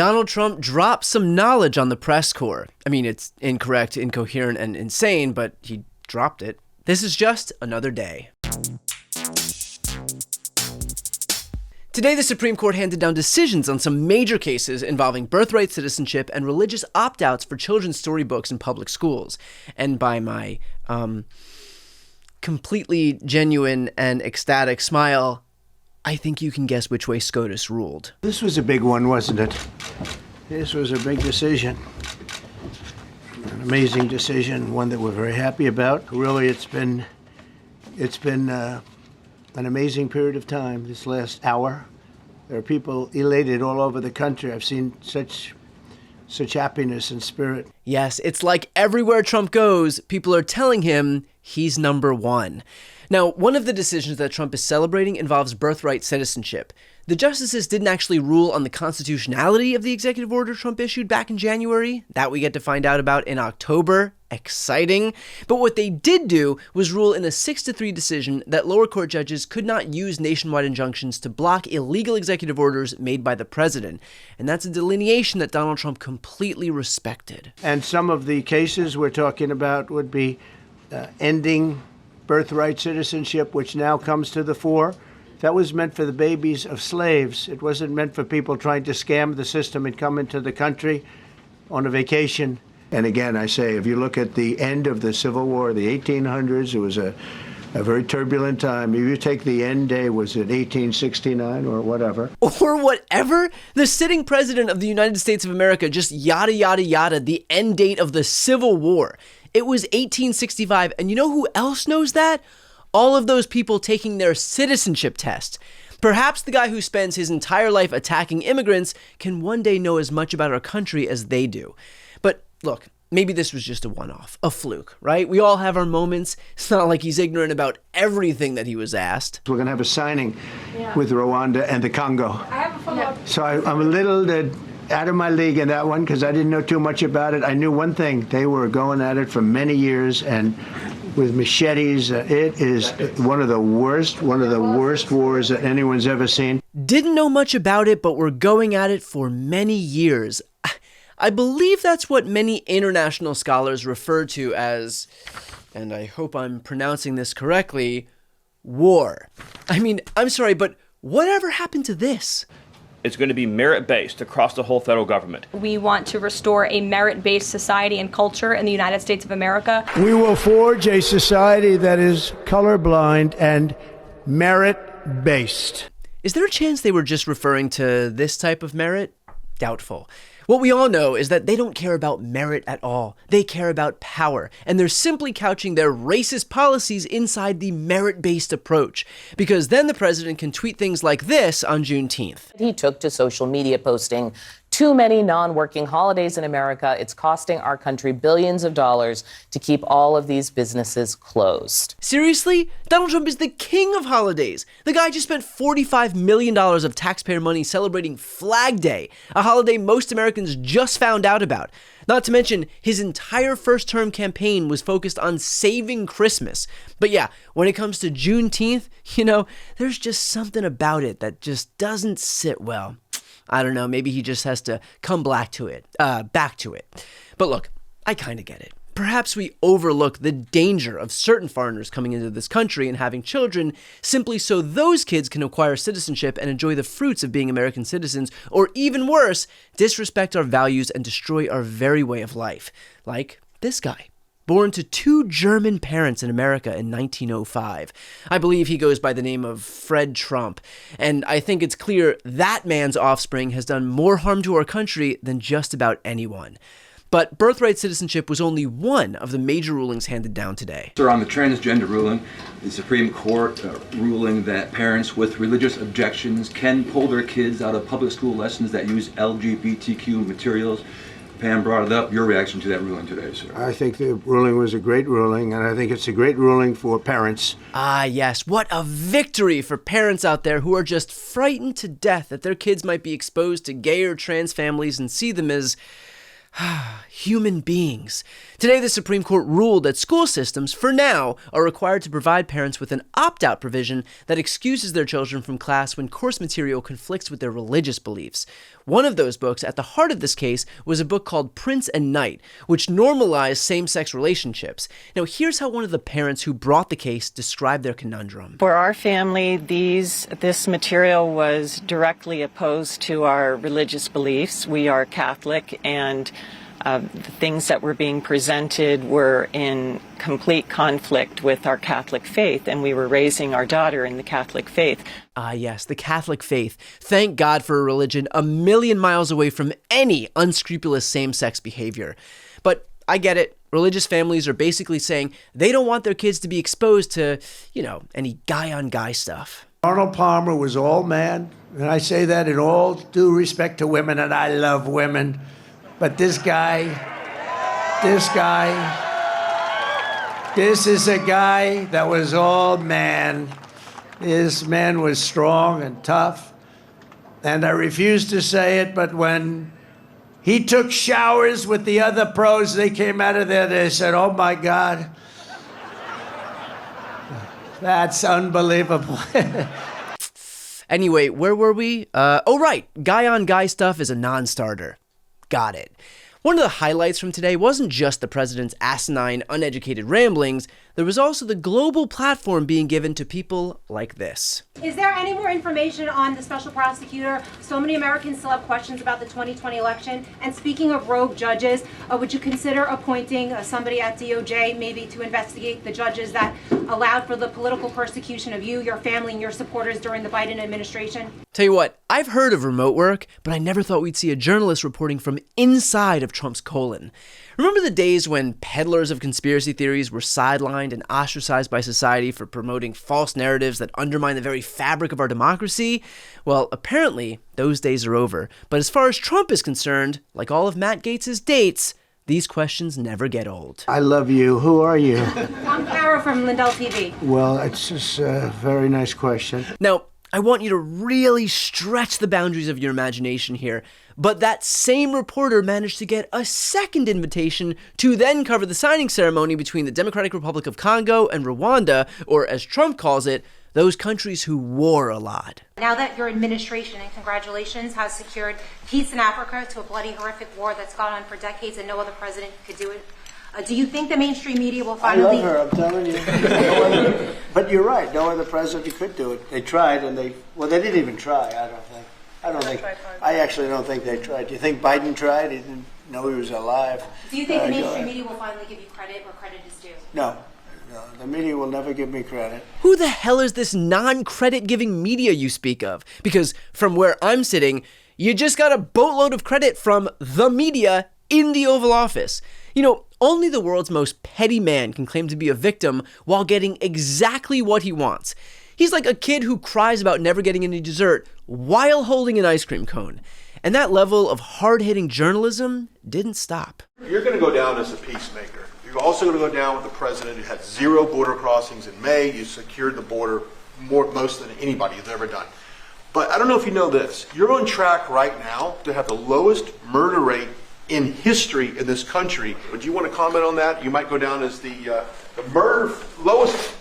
Donald Trump dropped some knowledge on the press corps. I mean, it's incorrect, incoherent, and insane, but he dropped it. This is just another day. Today, the Supreme Court handed down decisions on some major cases involving birthright citizenship and religious opt-outs for children's storybooks in public schools. And by my completely genuine and ecstatic smile, I think you can guess which way SCOTUS ruled. This was a big one, wasn't it? This was a big decision. An amazing decision, one that we're very happy about. Really, it's been an amazing period of time this last hour. There are people elated all over the country. I've seen such happiness and spirit. Yes, it's like everywhere Trump goes, people are telling him he's number one. Now, one of the decisions that Trump is celebrating involves birthright citizenship. The justices didn't actually rule on the constitutionality of the executive order Trump issued back in January. That we get to find out about in October. Exciting. But what they did do was rule in a 6-3 decision that lower court judges could not use nationwide injunctions to block illegal executive orders made by the president. And that's a delineation that Donald Trump completely respected. And some of the cases we're talking about would be ending birthright citizenship, which now comes to the fore. That was meant for the babies of slaves. It wasn't meant for people trying to scam the system and come into the country on a vacation. And again, I say, if you look at the end of the Civil War, the 1800s, it was a very turbulent time. If you take the end day, was it 1869 or whatever? Or whatever? The sitting president of the United States of America just yada, yada, yada, the end date of the Civil War. It was 1865, and you know who else knows that? All of those people taking their citizenship test. Perhaps the guy who spends his entire life attacking immigrants can one day know as much about our country as they do. But look, maybe this was just a one-off, a fluke, right? We all have our moments. It's not like he's ignorant about everything that he was asked. We're going to have a signing with Rwanda and the Congo. I have a follow-up. So I'm a little out of my league in that one because I didn't know too much about it. I knew one thing. They were going at it for many years and with machetes. It is one of the worst wars that anyone's ever seen. Didn't know much about it, but we're going at it for many years. I believe that's what many international scholars refer to as, and I hope I'm pronouncing this correctly, war. I mean, I'm sorry, but whatever happened to this? It's going to be merit-based across the whole federal government. We want to restore a merit-based society and culture in the United States of America. We will forge a society that is colorblind and merit-based. Is there a chance they were just referring to this type of merit? Doubtful. What we all know is that they don't care about merit at all. They care about power, and they're simply couching their racist policies inside the merit-based approach, because then the president can tweet things like this on Juneteenth. He took to social media posting, "Too many non-working holidays in America. It's costing our country billions of dollars to keep all of these businesses closed." Seriously? Donald Trump is the king of holidays. The guy just spent $45 million of taxpayer money celebrating Flag Day, a holiday most Americans just found out about. Not to mention, his entire first-term campaign was focused on saving Christmas. But yeah, when it comes to Juneteenth, there's just something about it that just doesn't sit well. I don't know, maybe he just has to come back to it. But look, I kind of get it. Perhaps we overlook the danger of certain foreigners coming into this country and having children simply so those kids can acquire citizenship and enjoy the fruits of being American citizens, or even worse, disrespect our values and destroy our very way of life. Like this guy. Born to 2 German parents in America in 1905. I believe he goes by the name of Fred Trump, and I think it's clear that man's offspring has done more harm to our country than just about anyone. But birthright citizenship was only one of the major rulings handed down today. Sir, on the transgender ruling, the Supreme Court ruling that parents with religious objections can pull their kids out of public school lessons that use LGBTQ materials. Pam brought it up. Your reaction to that ruling today, sir? I think the ruling was a great ruling, and I think it's a great ruling for parents. Ah, yes. What a victory for parents out there who are just frightened to death that their kids might be exposed to gay or trans families and see them as, Human beings. Today, the Supreme Court ruled that school systems, for now, are required to provide parents with an opt-out provision that excuses their children from class when course material conflicts with their religious beliefs. One of those books at the heart of this case was a book called Prince and Knight, which normalized same-sex relationships. Now, here's how one of the parents who brought the case described their conundrum. For our family, this material was directly opposed to our religious beliefs. We are Catholic, and the things that were being presented were in complete conflict with our Catholic faith, and we were raising our daughter in the Catholic faith. Ah, yes, the Catholic faith. Thank God for a religion a million miles away from any unscrupulous same-sex behavior. But I get it. Religious families are basically saying they don't want their kids to be exposed to, any guy-on-guy stuff. Arnold Palmer was all man, and I say that in all due respect to women, and I love women. But this is a guy that was all man. This man was strong and tough. And I refuse to say it, but when he took showers with the other pros, they came out of there, they said, "Oh my God, that's unbelievable." Anyway, where were we? Right, guy-on-guy stuff is a non-starter. Got it. One of the highlights from today wasn't just the president's asinine, uneducated ramblings. There was also the global platform being given to people like this. Is there any more information on the special prosecutor? So many Americans still have questions about the 2020 election. And speaking of rogue judges, would you consider appointing somebody at DOJ maybe to investigate the judges that allowed for the political persecution of you, your family, and your supporters during the Biden administration? Tell you what, I've heard of remote work, but I never thought we'd see a journalist reporting from inside of Trump's colon. Remember the days when peddlers of conspiracy theories were sidelined and ostracized by society for promoting false narratives that undermine the very fabric of our democracy? Well, apparently, those days are over. But as far as Trump is concerned, like all of Matt Gaetz's dates, these questions never get old. I love you. Who are you? I'm Kara from Lindell TV. Well, it's just a very nice question. Now, I want you to really stretch the boundaries of your imagination here, but that same reporter managed to get a second invitation to then cover the signing ceremony between the Democratic Republic of Congo and Rwanda, or as Trump calls it, those countries who war a lot. Now that your administration, and congratulations, has secured peace in Africa to a bloody, horrific war that's gone on for decades and no other president could do it, do you think the mainstream media will finally... I love her, I'm telling you. But you're right, no other president could do it. They tried, and they didn't even try, I actually don't think they tried. Do you think Biden tried? He didn't know he was alive. Do you think the mainstream media will finally give you credit where credit is due? No, the media will never give me credit. Who the hell is this non-credit giving media you speak of? Because from where I'm sitting, you just got a boatload of credit from the media in the Oval Office. Only the world's most petty man can claim to be a victim while getting exactly what he wants. He's like a kid who cries about never getting any dessert while holding an ice cream cone. And that level of hard-hitting journalism didn't stop. You're going to go down as a peacemaker. You're also going to go down with the president who had 0 border crossings in May. You secured the border most than anybody has ever done. But I don't know if you know this. You're on track right now to have the lowest murder rate in history in this country. Would you want to comment on that? You might go down as the lowest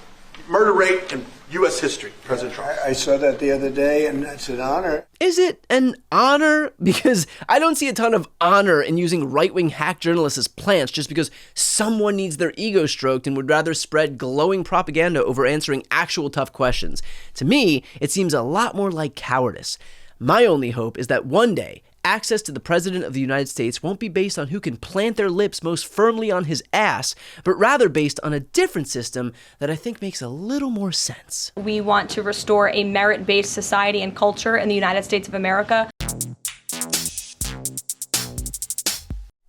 murder rate in U.S. history, President Trump. I saw that the other day, and it's an honor. Is it an honor? Because I don't see a ton of honor in using right-wing hack journalists as plants just because someone needs their ego stroked and would rather spread glowing propaganda over answering actual tough questions. To me, it seems a lot more like cowardice. My only hope is that one day, access to the President of the United States won't be based on who can plant their lips most firmly on his ass, but rather based on a different system that I think makes a little more sense. We want to restore a merit-based society and culture in the United States of America.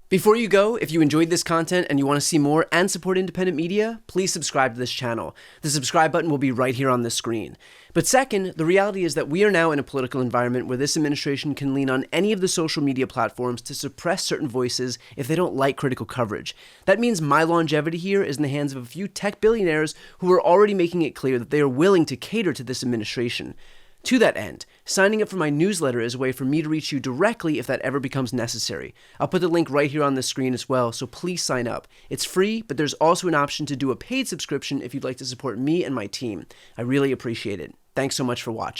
Before you go, if you enjoyed this content and you want to see more and support independent media, please subscribe to this channel. The subscribe button will be right here on the screen. But second, the reality is that we are now in a political environment where this administration can lean on any of the social media platforms to suppress certain voices if they don't like critical coverage. That means my longevity here is in the hands of a few tech billionaires who are already making it clear that they are willing to cater to this administration. To that end, Signing up for my newsletter is a way for me to reach you directly if that ever becomes necessary. I'll put the link right here on the screen as well, so please sign up. It's free, but there's also an option to do a paid subscription if you'd like to support me and my team. I really appreciate it. Thanks so much for watching.